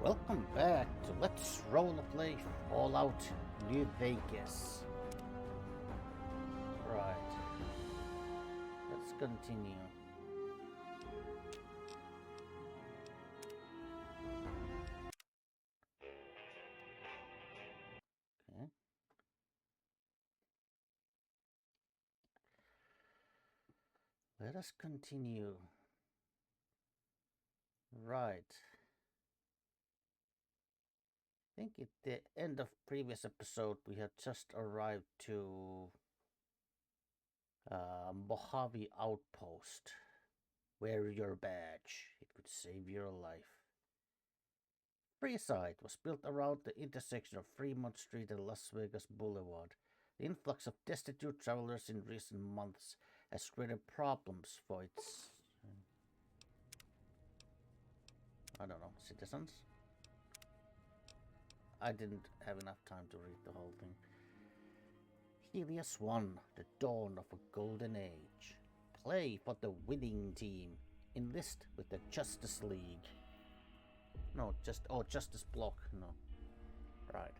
Welcome back to Let's Roleplay Fallout New Vegas. Right. Let's continue. Okay. Let us continue. Right. I think at the end of previous episode we had just arrived to Mojave Outpost. Wear your badge. It could save your life. Freeside was built around the intersection of Fremont Street and Las Vegas Boulevard. The influx of destitute travelers in recent months has created problems for its, citizens. I didn't have enough time to read the whole thing. Helios 1, the dawn of a golden age. Play for the winning team. Enlist with the Justice League. No, Justice Block, no. Right.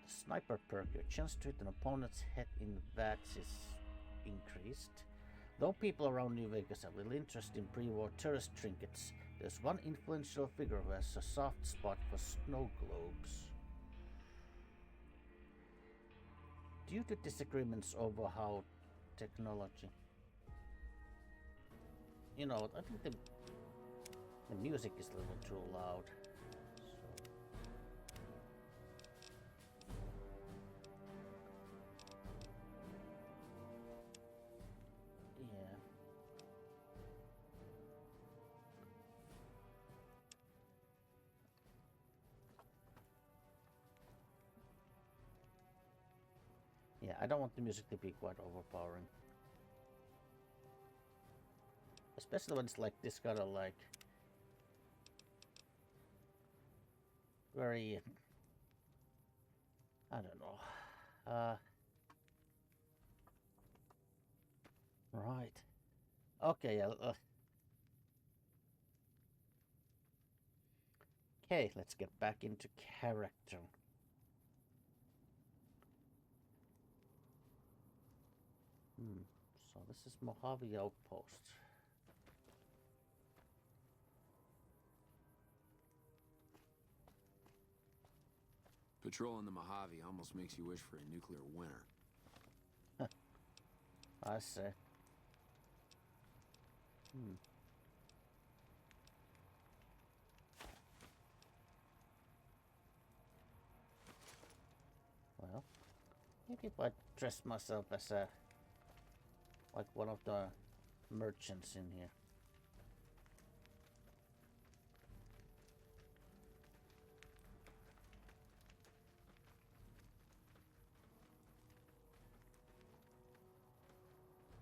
The sniper perk, your chance to hit an opponent's head in VATS is increased. Though people around New Vegas have little interest in pre-war tourist trinkets, there's one influential figure who has a soft spot for snow globes. Due to disagreements over how technology... You know, I think the music is a little too loud. Yeah, I don't want the music to be quite overpowering. Especially when it's like this kind of like very, I don't know. Right. Okay, yeah. Okay, let's get back into character. So this is Mojave Outpost. Patrolling the Mojave almost makes you wish for a nuclear winter. I see. Well, maybe if I dress myself as like one of the merchants in here.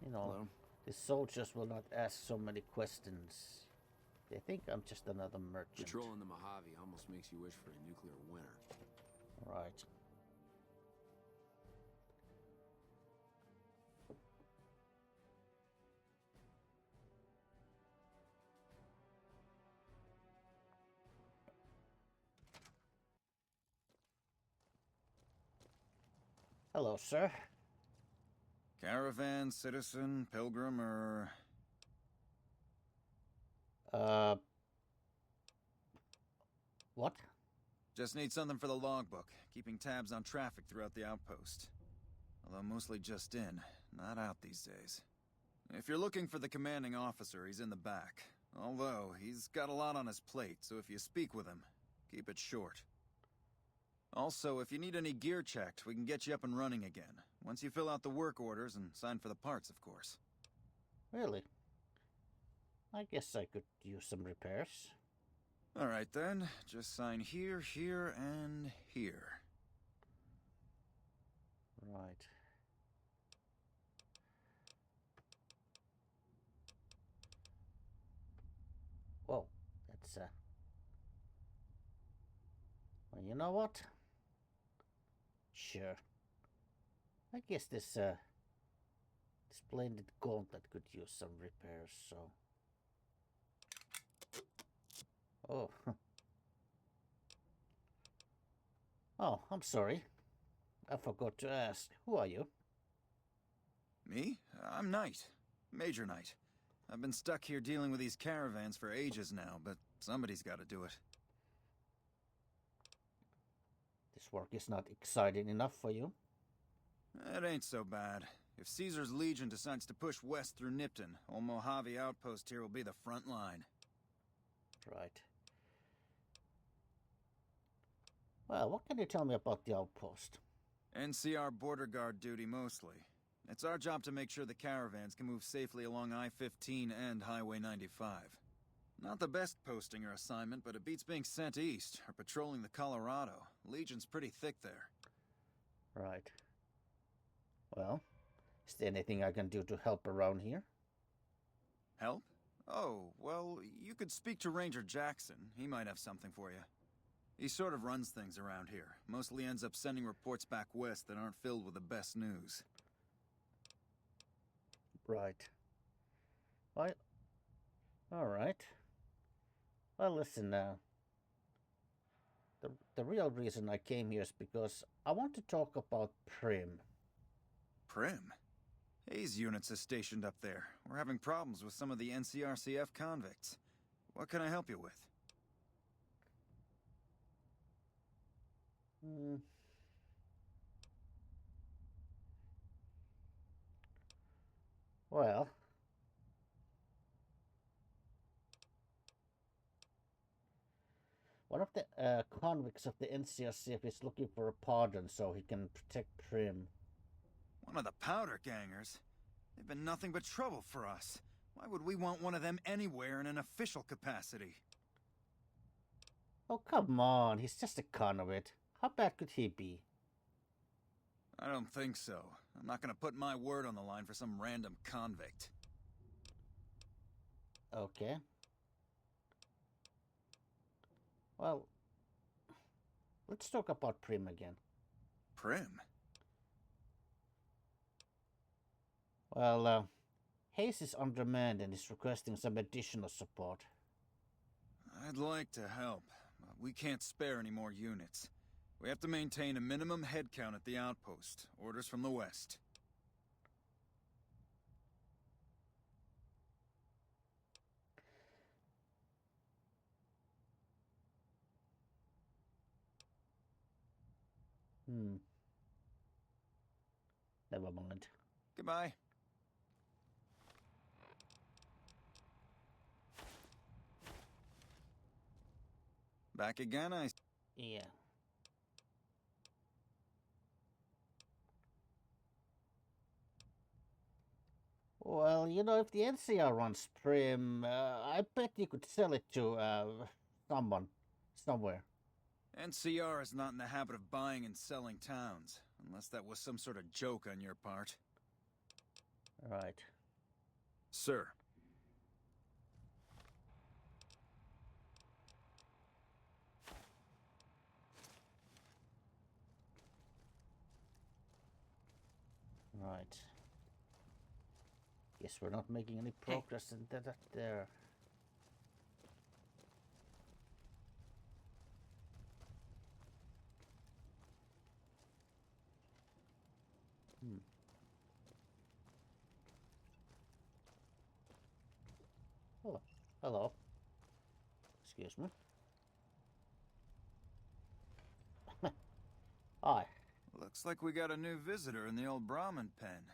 You know, Hello? the soldiers will not ask so many questions. They think I'm just another merchant. Patrolling the Mojave almost makes you wish for a nuclear winter. Right. Hello, sir. Caravan, citizen, pilgrim, or... What? Just need something for the logbook, keeping tabs on traffic throughout the outpost. Although mostly just in, not out these days. If you're looking for the commanding officer, he's in the back. Although, he's got a lot on his plate, so if you speak with him, keep it short. Also, if you need any gear checked, we can get you up and running again. Once you fill out the work orders and sign for the parts, of course. Really? I guess I could use some repairs. Alright then, just sign here, here, and here. Right. Whoa, that's well, you know what? Sure. I guess this splendid gauntlet could use some repairs, so Oh. Oh, I'm sorry. I forgot to ask. Who are you? Me? I'm Knight. Major Knight. I've been stuck here dealing with these caravans for ages now, but somebody's got to do it. This work is not exciting enough for you? It ain't so bad. If Caesar's Legion decides to push west through Nipton, old Mojave Outpost here will be the front line. Right. Well, what can you tell me about the outpost? NCR border guard duty mostly. It's our job to make sure the caravans can move safely along I-15 and Highway 95. Not the best posting or assignment, but it beats being sent east or patrolling the Colorado. Legion's pretty thick there. Right. Well, is there anything I can do to help around here? Help? Oh, well, you could speak to Ranger Jackson. He might have something for you. He sort of runs things around here. Mostly ends up sending reports back west that aren't filled with the best news. Right. Well, alright. Well, listen now. The real reason I came here is because I want to talk about Prim. Prim? Hayes units is stationed up there. We're having problems with some of the NCRCF convicts. What can I help you with? Well, one of the convicts of the NCRCF is looking for a pardon so he can protect Prim. One of the powder gangers? They've been nothing but trouble for us. Why would we want one of them anywhere in an official capacity? Oh, come on, he's just a convict. How bad could he be? I don't think so. I'm not gonna put my word on the line for some random convict. Okay. Well, let's talk about Prim again. Prim? Well, Hayes is undermanned and is requesting some additional support. I'd like to help, but we can't spare any more units. We have to maintain a minimum headcount at the outpost. Orders from the west. Never mind. Goodbye. Back again, Yeah. Well, you know, if the NCR runs Prim, I bet you could sell it to someone, somewhere. NCR is not in the habit of buying and selling towns, unless that was some sort of joke on your part. Right. Sir. Right. Guess we're not making any progress in that there. Oh, hello. Excuse me. Hi. Looks like we got a new visitor in the old Brahmin pen.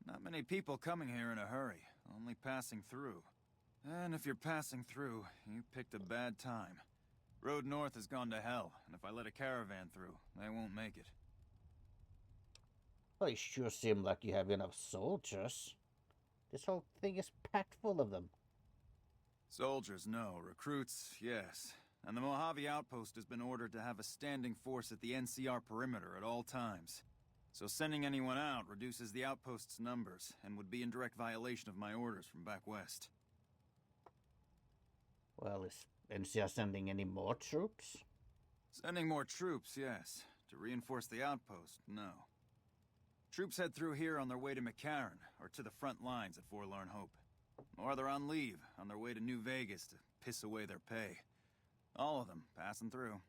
Not many people coming here in a hurry, only passing through. And if you're passing through, you picked a bad time. Road north has gone to hell, and if I let a caravan through, they won't make it. Well, you sure seem like you have enough soldiers. This whole thing is packed full of them. Soldiers, no. Recruits, yes. And the Mojave Outpost has been ordered to have a standing force at the NCR perimeter at all times. So sending anyone out reduces the outpost's numbers, and would be in direct violation of my orders from back west. Well, is NCR sending any more troops? Sending more troops, yes. To reinforce the outpost, no. Troops head through here on their way to McCarran, or to the front lines at Forlorn Hope. Or they're on leave, on their way to New Vegas to piss away their pay. All of them, passing through.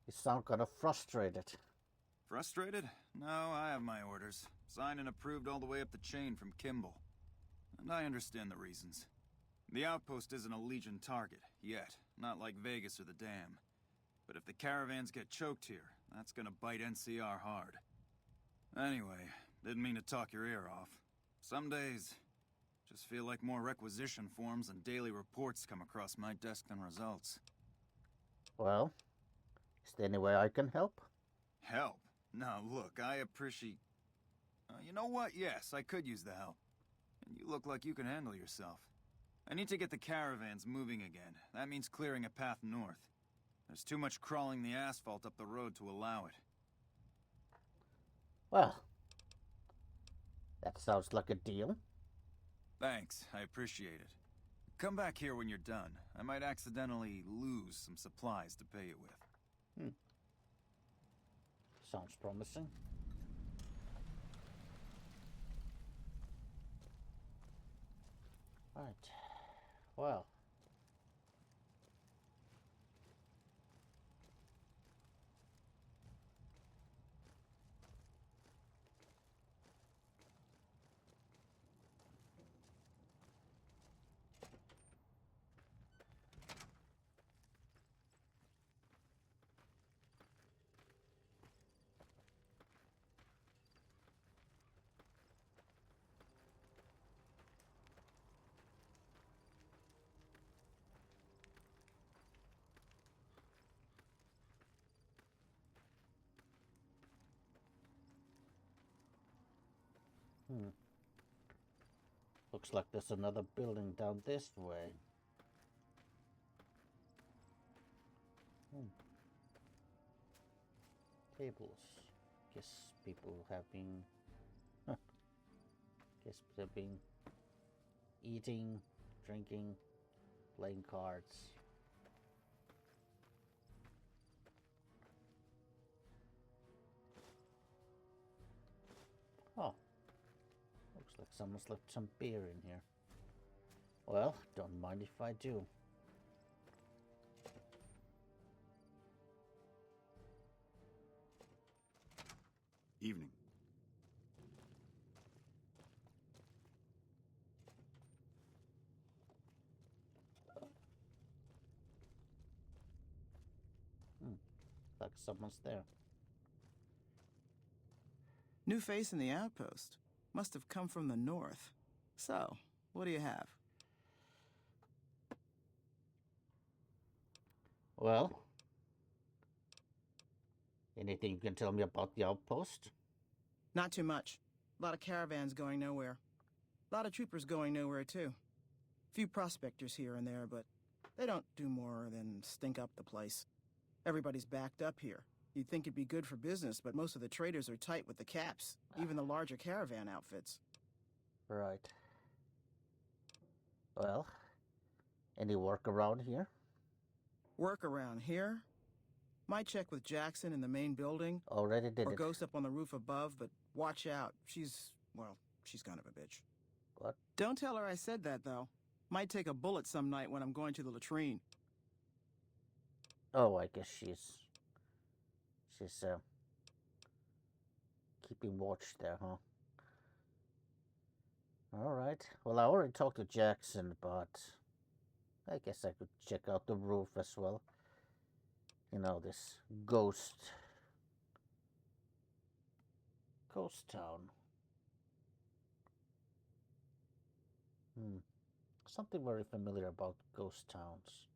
You sound kind of frustrated. Frustrated? No, I have my orders. Signed and approved all the way up the chain from Kimball. And I understand the reasons. The outpost isn't a Legion target, yet. Not like Vegas or the Dam. But if the caravans get choked here, that's gonna bite NCR hard. Anyway, didn't mean to talk your ear off. Some days, just feel like more requisition forms and daily reports come across my desk than results. Well, is there any way I can help? Help? Now look, I appreciate... you know what? Yes, I could use the help. And you look like you can handle yourself. I need to get the caravans moving again. That means clearing a path north. There's too much crawling the asphalt up the road to allow it. Well, that sounds like a deal. Thanks, I appreciate it. Come back here when you're done. I might accidentally lose some supplies to pay you with. Sounds promising. Right. Well. Looks like there's another building down this way. Tables. Guess people have been... Guess they've been eating, drinking, playing cards. Oh. Looks like someone's left some beer in here. Well, don't mind if I do. Evening. Like someone's there. New face in the outpost. Must have come from the north. So, what do you have? Well, anything you can tell me about the outpost? Not too much. A lot of caravans going nowhere. A lot of troopers going nowhere, too. Few prospectors here and there, but they don't do more than stink up the place. Everybody's backed up here. You'd think it'd be good for business, but most of the traders are tight with the caps, even the larger caravan outfits. Right. Well, any work around here? Work around here? Might check with Jackson in the main building. Already did or it. Ghost up on the roof above, but watch out. She's kind of a bitch. What? Don't tell her I said that, though. Might take a bullet some night when I'm going to the latrine. Oh, I guess she's keeping watch there, huh? Alright. Well, I already talked to Jackson, but I guess I could check out the roof as well. You know, this ghost town. Something very familiar about ghost towns.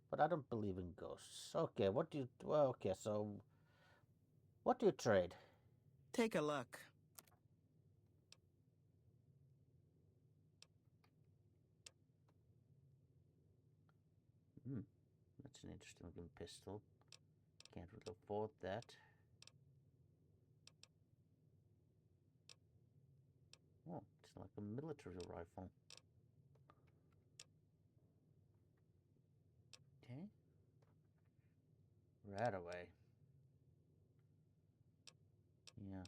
But I don't believe in ghosts. Okay, so what do you trade? Take a look. That's an interesting looking pistol. Can't really afford that. Oh, it's like a military rifle. Okay. Right away. Yeah.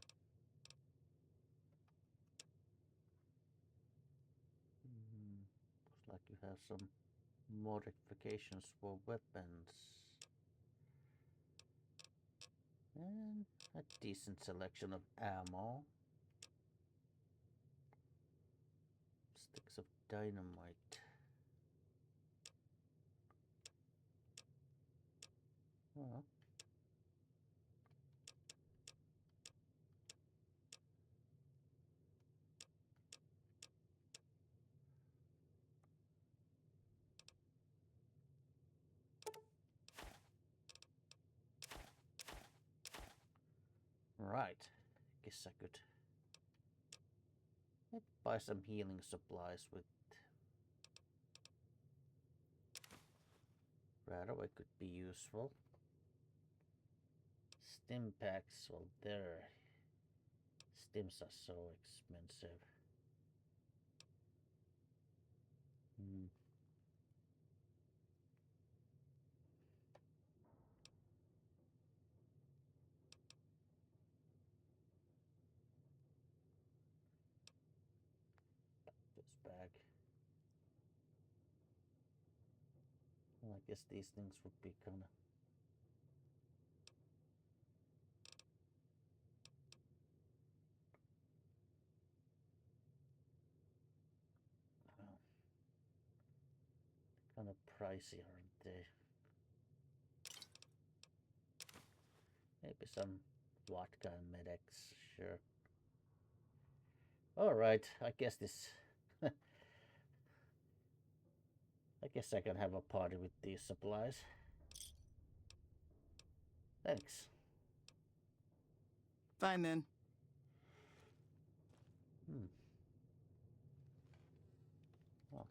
you have some modifications for weapons. And a decent selection of ammo. Sticks of dynamite. Oh. Right. Guess I could buy some healing supplies with right away could be useful. Stim packs, well, their stims are so expensive. Hmm. This bag. Well, I guess these things would be kind of. Kind of pricey, aren't they? Maybe some vodka and medics, sure. Alright, I guess this. I guess I can have a party with these supplies. Thanks. Fine then. Well,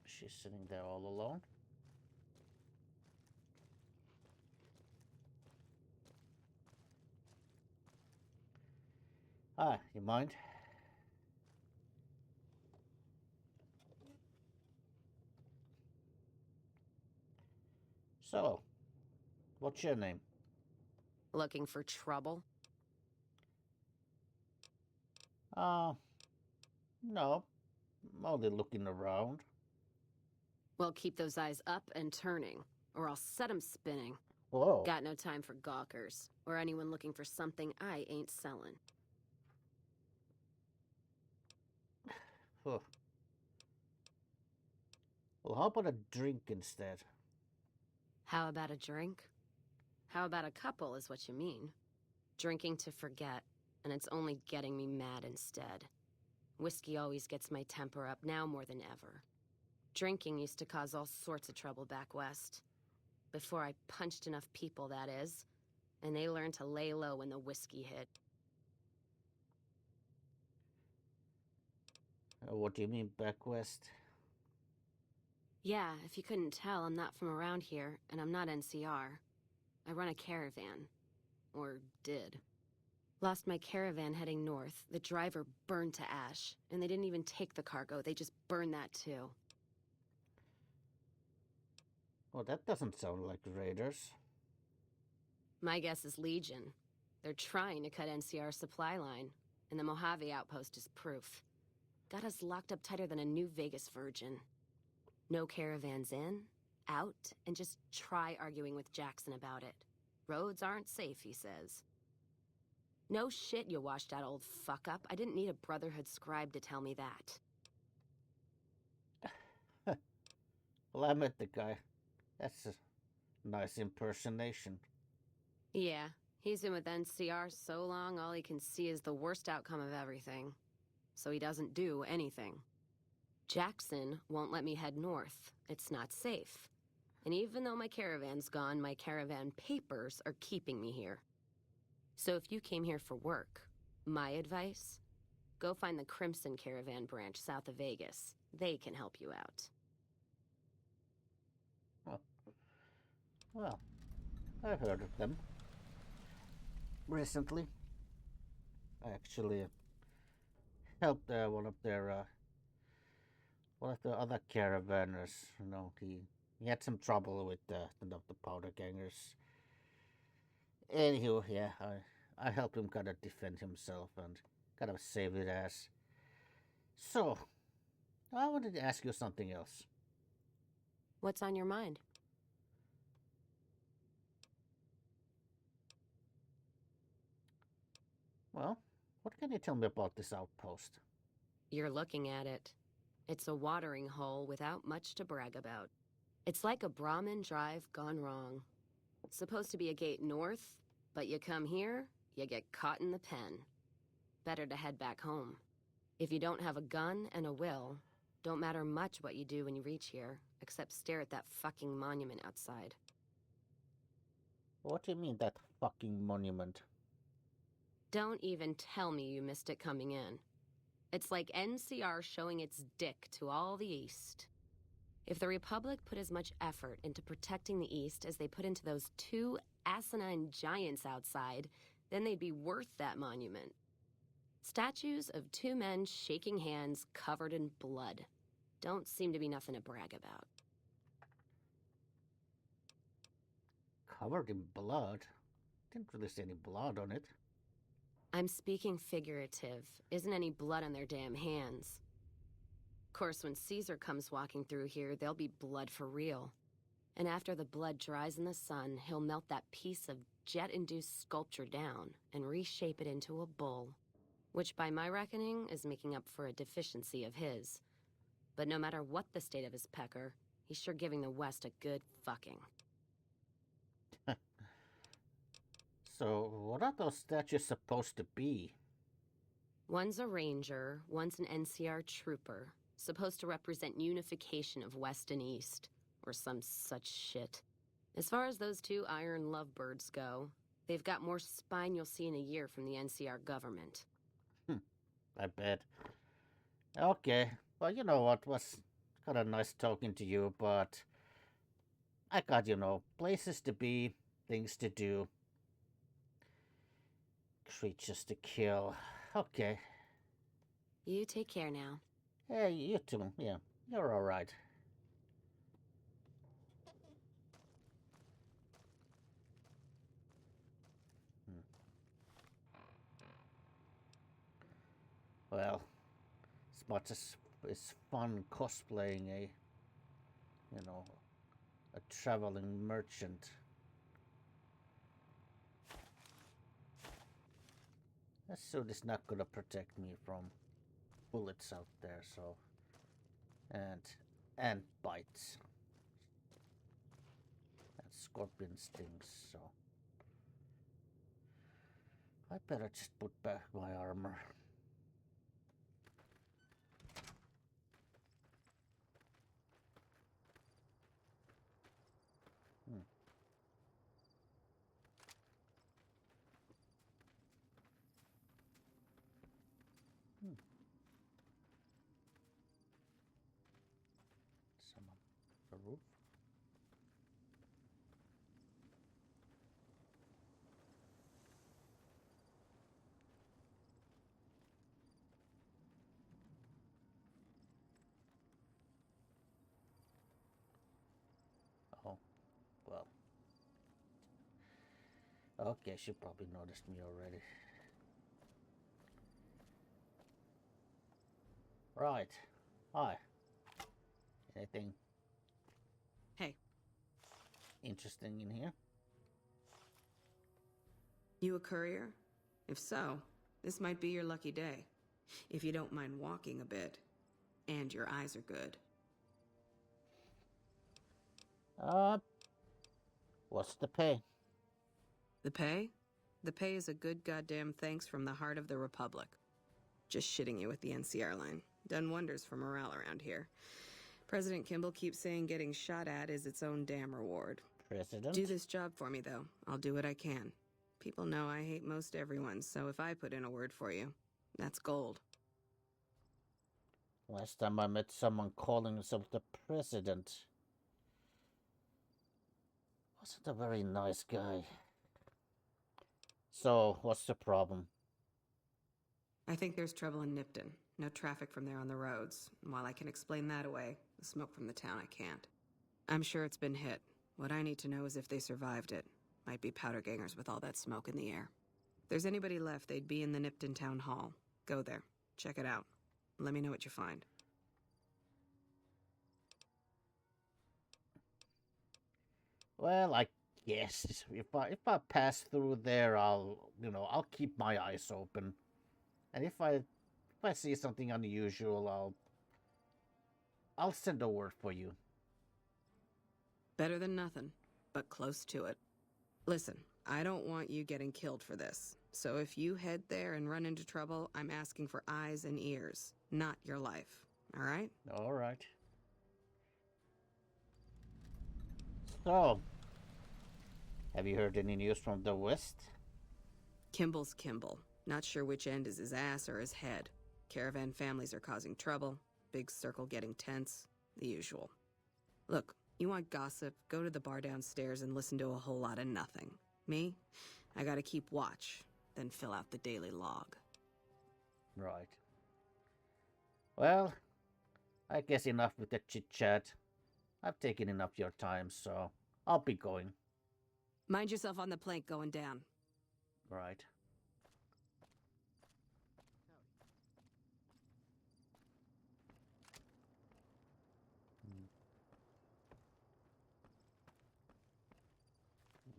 she's sitting there all alone. Ah, you mind? So, what's your name? Looking for trouble? No. I'm only looking around. Well, keep those eyes up and turning, or I'll set 'em spinning. Whoa. Got no time for gawkers, or anyone looking for something I ain't selling. Huh. Well, how about a drink instead? How about a drink? How about a couple is what you mean. Drinking to forget, and it's only getting me mad instead. Whiskey always gets my temper up, now more than ever. Drinking used to cause all sorts of trouble back west. Before I punched enough people, that is. And they learned to lay low when the whiskey hit. What do you mean back west? Yeah, if you couldn't tell, I'm not from around here, and I'm not NCR. I run a caravan. Or did. Lost my caravan heading north. The driver burned to ash. And they didn't even take the cargo, they just burned that too. Well, that doesn't sound like raiders. My guess is Legion. They're trying to cut NCR's supply line, and the Mojave Outpost is proof. Got us locked up tighter than a New Vegas virgin. No caravans in, out, and just try arguing with Jackson about it. Roads aren't safe, he says. No shit, you washed out old fuck-up. I didn't need a Brotherhood scribe to tell me that. Well, I met the guy. That's a nice impersonation. Yeah, he's been with NCR so long, all he can see is the worst outcome of everything. So he doesn't do anything. Jackson won't let me head north. It's not safe. And even though my caravan's gone, my caravan papers are keeping me here. So if you came here for work, my advice, go find the Crimson Caravan branch south of Vegas. They can help you out. Oh. Well, I've heard of them. Recently, I actually helped one of the other caravanners. You know, he had some trouble with the powder gangers. Anywho, yeah, I helped him kind of defend himself and kind of save his ass. So, I wanted to ask you something else. What's on your mind? Well, what can you tell me about this outpost? You're looking at it. It's a watering hole without much to brag about. It's like a Brahmin drive gone wrong. It's supposed to be a gate north, but you come here, you get caught in the pen. Better to head back home. If you don't have a gun and a will, don't matter much what you do when you reach here, except stare at that fucking monument outside. What do you mean, that fucking monument? Don't even tell me you missed it coming in. It's like NCR showing its dick to all the East. If the Republic put as much effort into protecting the East as they put into those two asinine giants outside, then they'd be worth that monument. Statues of two men shaking hands covered in blood. Don't seem to be nothing to brag about. Covered in blood? Didn't really see any blood on it. I'm speaking figurative. Isn't any blood on their damn hands. Of course, when Caesar comes walking through here, there'll be blood for real. And after the blood dries in the sun, he'll melt that piece of jet-induced sculpture down and reshape it into a bull. Which, by my reckoning, is making up for a deficiency of his. But no matter what the state of his pecker, he's sure giving the West a good fucking. So, what are those statues supposed to be? One's a ranger, one's an NCR trooper, supposed to represent unification of West and East, or some such shit. As far as those two iron lovebirds go, they've got more spine you'll see in a year from the NCR government. I bet. Okay, well, you know what, was kind of nice talking to you, but I got, places to be, things to do, creatures to kill. Okay. You take care now. Hey, you too. Yeah, you're alright. Well, as much as it's fun cosplaying a traveling merchant, that suit is not gonna protect me from bullets out there, so and bites and scorpion stings, so I better just put back my armor. Some on the roof. Oh, well. Okay, she probably noticed me already. Right. Hi. Anything Hey, interesting in here? you a courier? If so, this might be your lucky day. If you don't mind walking a bit. And your eyes are good. What's the pay? The pay? The pay is a good goddamn thanks from the heart of the Republic. Just shitting you with the NCR line. Done wonders for morale around here. President Kimball keeps saying getting shot at is its own damn reward. President? Do this job for me, though. I'll do what I can. People know I hate most everyone, so if I put in a word for you, that's gold. Last time I met someone calling himself the president, wasn't a very nice guy. So, what's the problem? I think there's trouble in Nipton. No traffic from there on the roads. And while I can explain that away, the smoke from the town I can't. I'm sure it's been hit. What I need to know is if they survived it. Might be powder gangers with all that smoke in the air. If there's anybody left, they'd be in the Nipton Town Hall. Go there. Check it out. Let me know what you find. Well, I guess if I pass through there, I'll keep my eyes open, and if I see something unusual, I'll send a word for you. Better than nothing, but close to it. Listen, I don't want you getting killed for this. So if you head there and run into trouble, I'm asking for eyes and ears, not your life. All right? All right. So, have you heard any news from the west? Kimball's Kimball. Not sure which end is his ass or his head. Caravan families are causing trouble. Big circle getting tense. The usual. Look, you want gossip, go to the bar downstairs and listen to a whole lot of nothing. Me? I gotta keep watch, then fill out the daily log. Right. Well, I guess enough with the chit-chat. I've taken enough of your time, so I'll be going. Mind yourself on the plank going down. Right.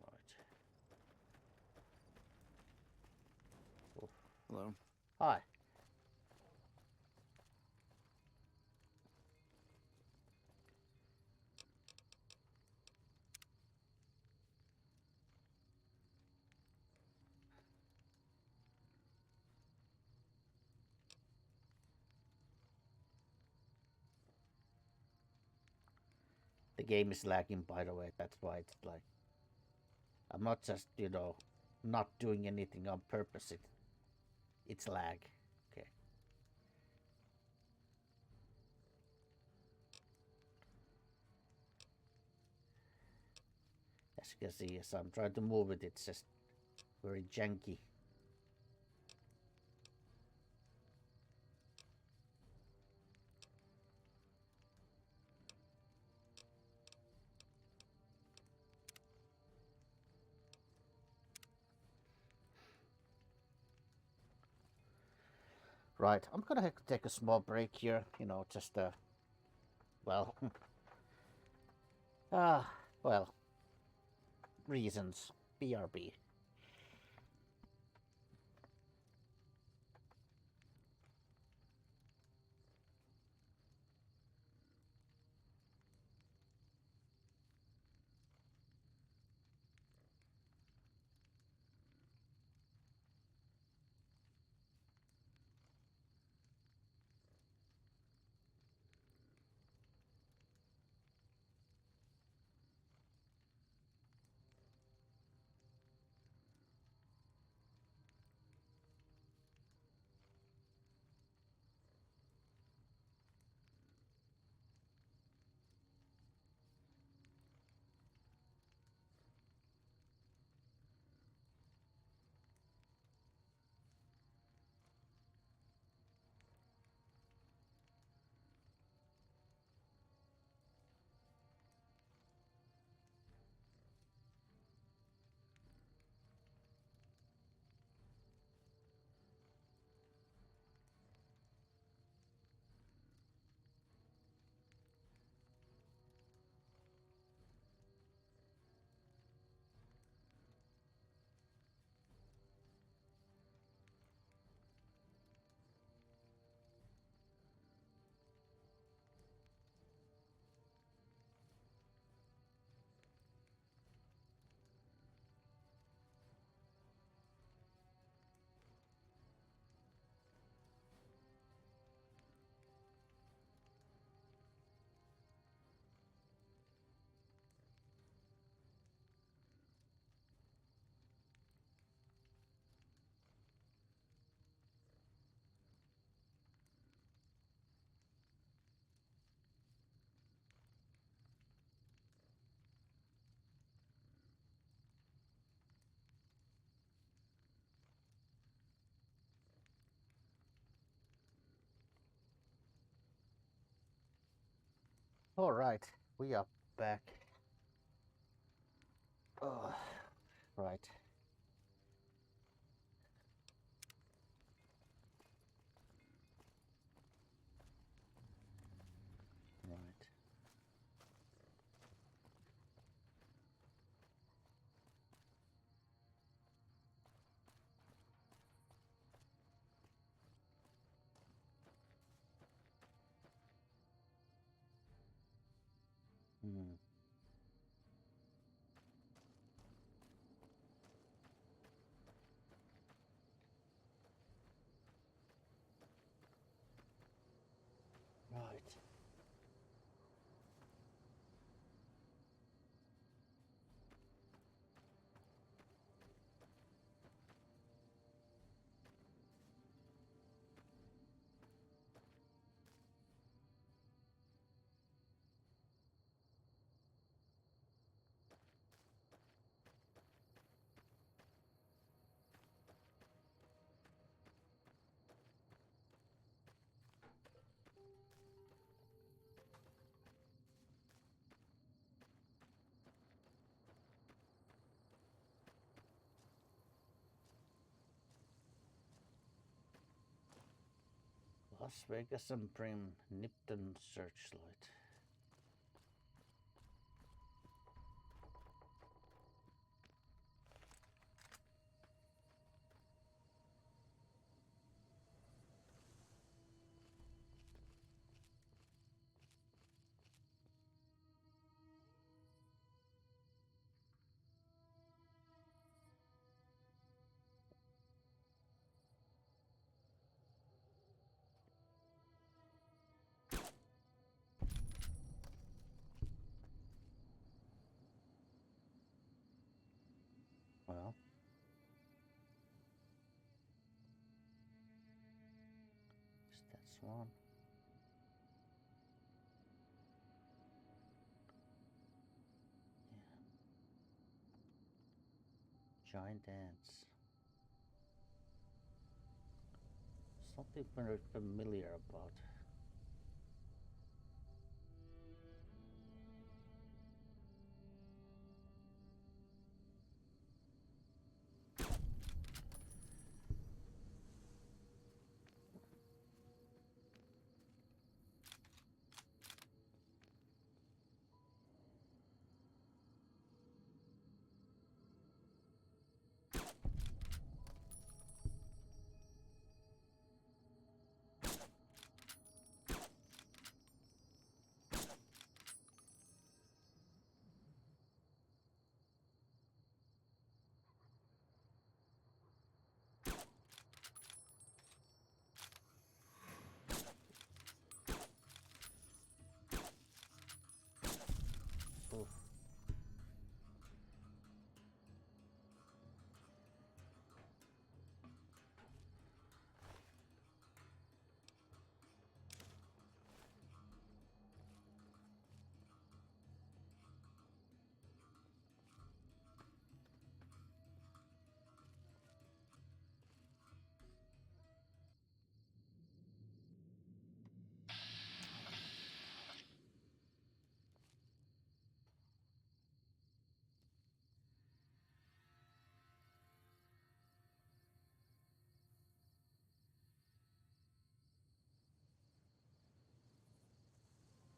Right. Hello. Hi. The game is lagging, by the way. That's why it's like... I'm not just, not doing anything on purpose. It's lag. Okay. As you can see, as I'm trying to move it, it's just very janky. Right, I'm gonna take a small break here, just, well, well, reasons, BRB. All right, we are back. Oh, right. Hmm. Right. Las Vegas and Prim Nipton searchlight. Well, that's one. Yeah. Giant ants. Something very familiar about. Oof.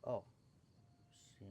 Oh, see.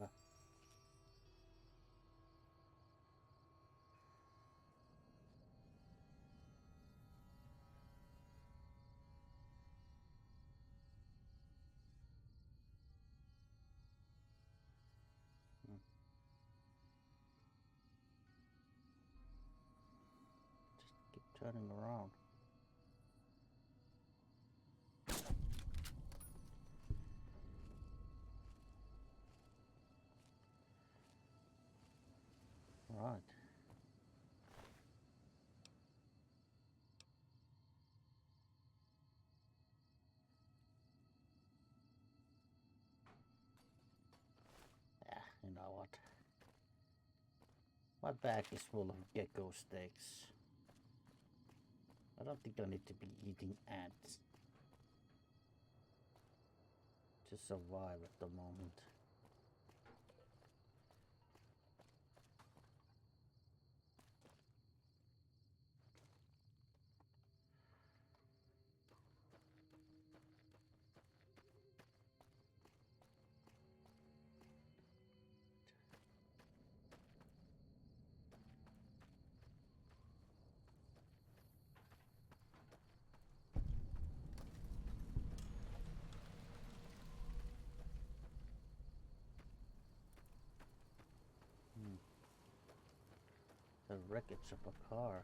Uh, hmm. Just keep turning around. My bag is full of gecko steaks. I don't think I need to be eating ants to survive at the moment. The wreckage of a car.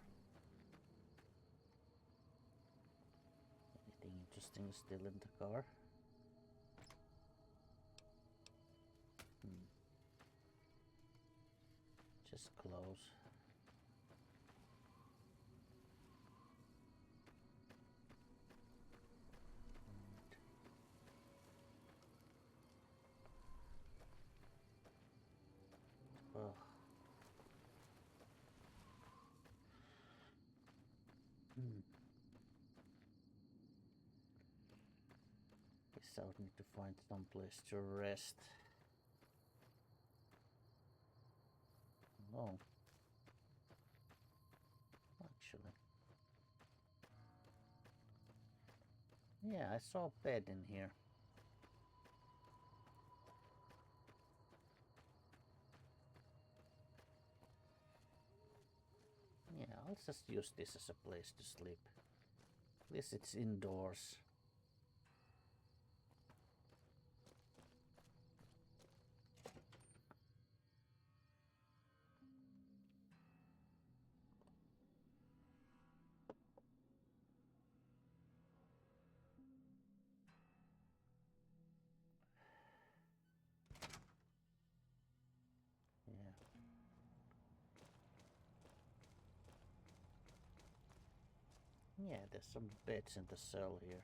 Anything interesting still in the car? Just close. Well. Guess I would need to find some place to rest. No. Actually. Yeah, I saw a bed in here. Yeah, I'll just use this as a place to sleep. At least it's indoors. Yeah, there's some beds in the cell here.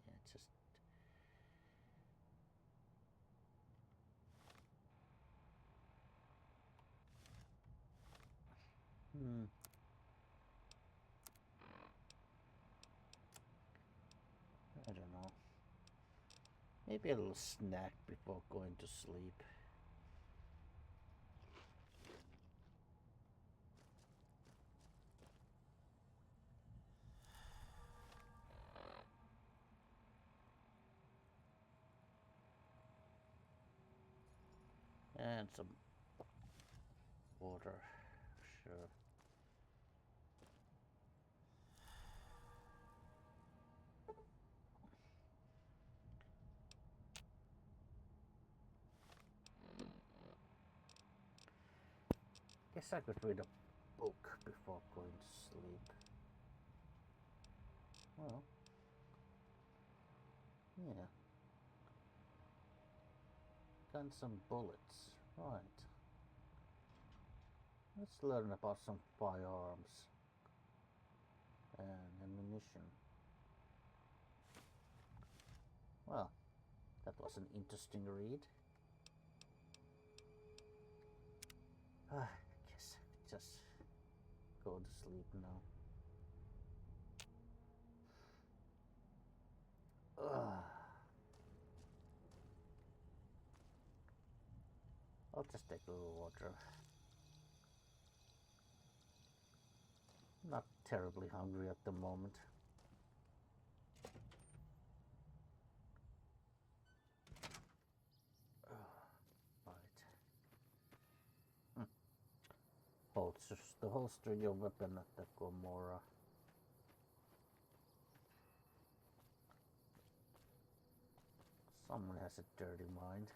Yeah, just... I don't know. Maybe a little snack before going to sleep. And some water, sure. Guess I could read a book before going to sleep. Well, yeah. Got some bullets, right. Let's learn about some firearms and ammunition. Well, that was an interesting read. I guess I could just go to sleep now. I'll just take a little water. Not terribly hungry at the moment. Right. Holster your weapon at the Gomorrah. Someone has a dirty mind.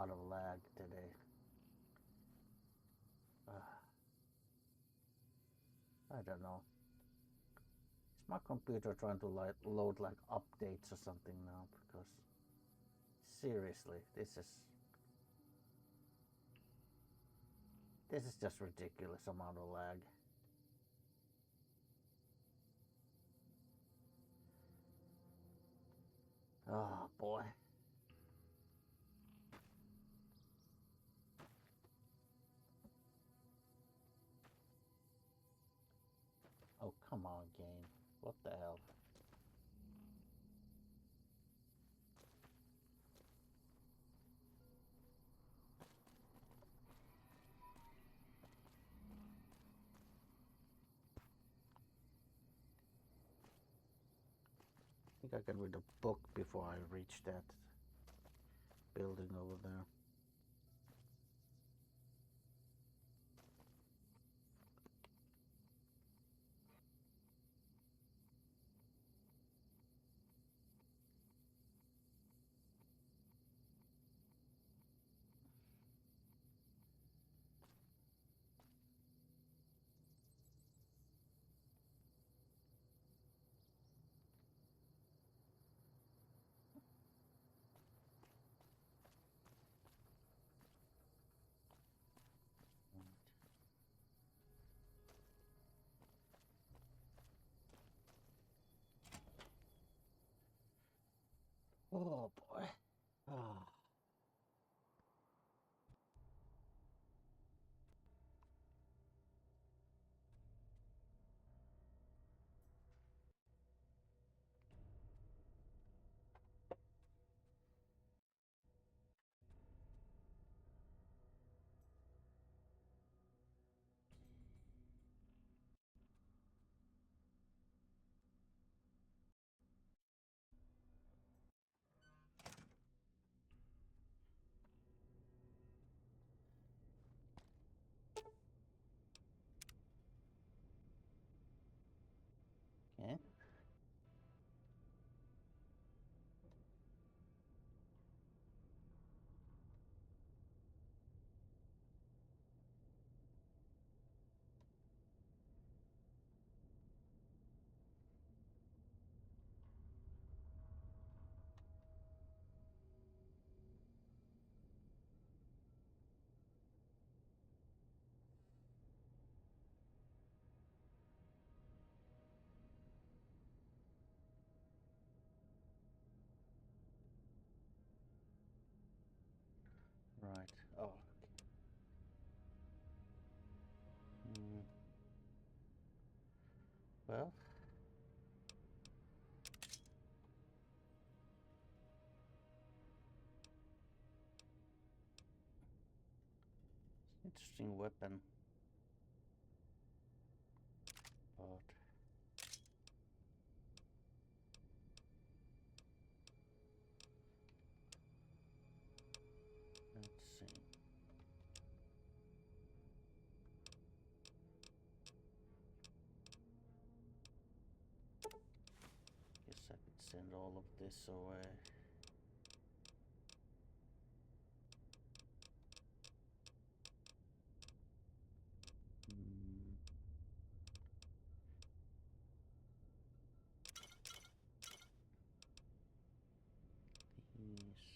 lot of lag today. I don't know. Is my computer trying to load like updates or something now? Because seriously, this is just ridiculous amount of lag. Oh boy. Oh, come on, game. What the hell? I think I can read a book before I reach that building over there. Oh boy. Ah. Okay. Right. Oh. Hmm. Well. Interesting weapon. But let's see. Guess I could send all of this away. Hmm. These.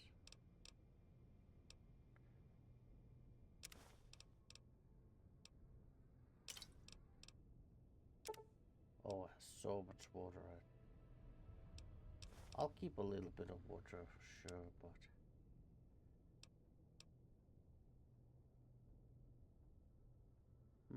Oh, it has so much water. I'll keep a little bit of water for sure, but I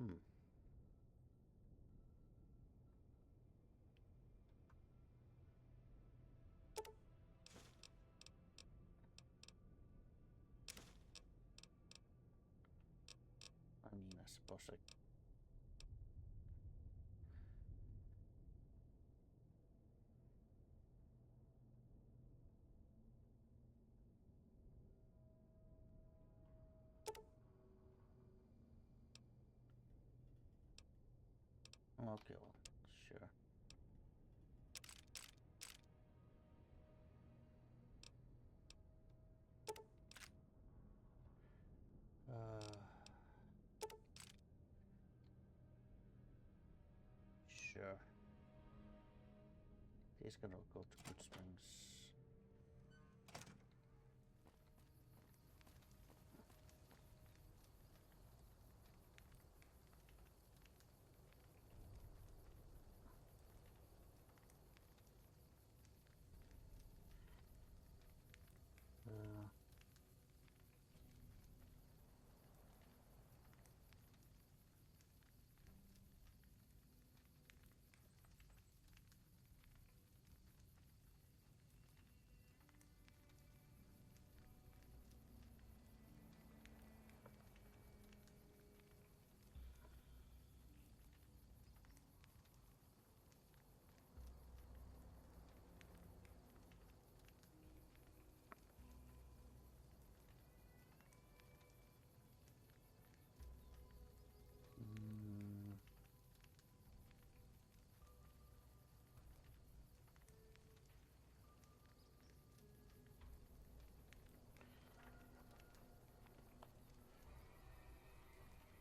mean, I suppose I. Okay, well, sure. sure. He's gonna go to Good Springs.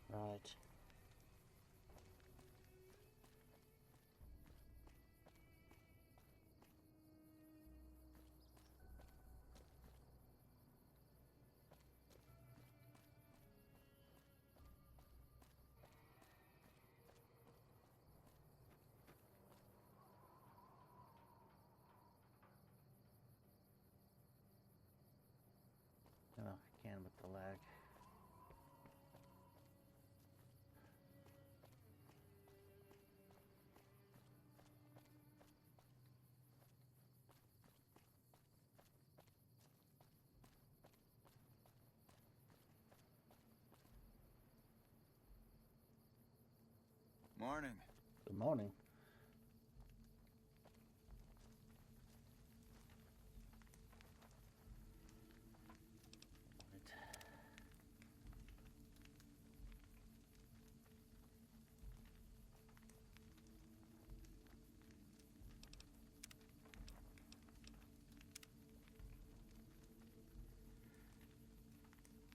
Right. Oh, I can with the lag. Morning. Good morning.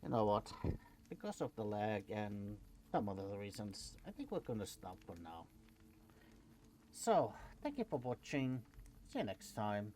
You know what? Because of the lag and some other reasons, I think we're gonna stop for now. So, thank you for watching. See you next time.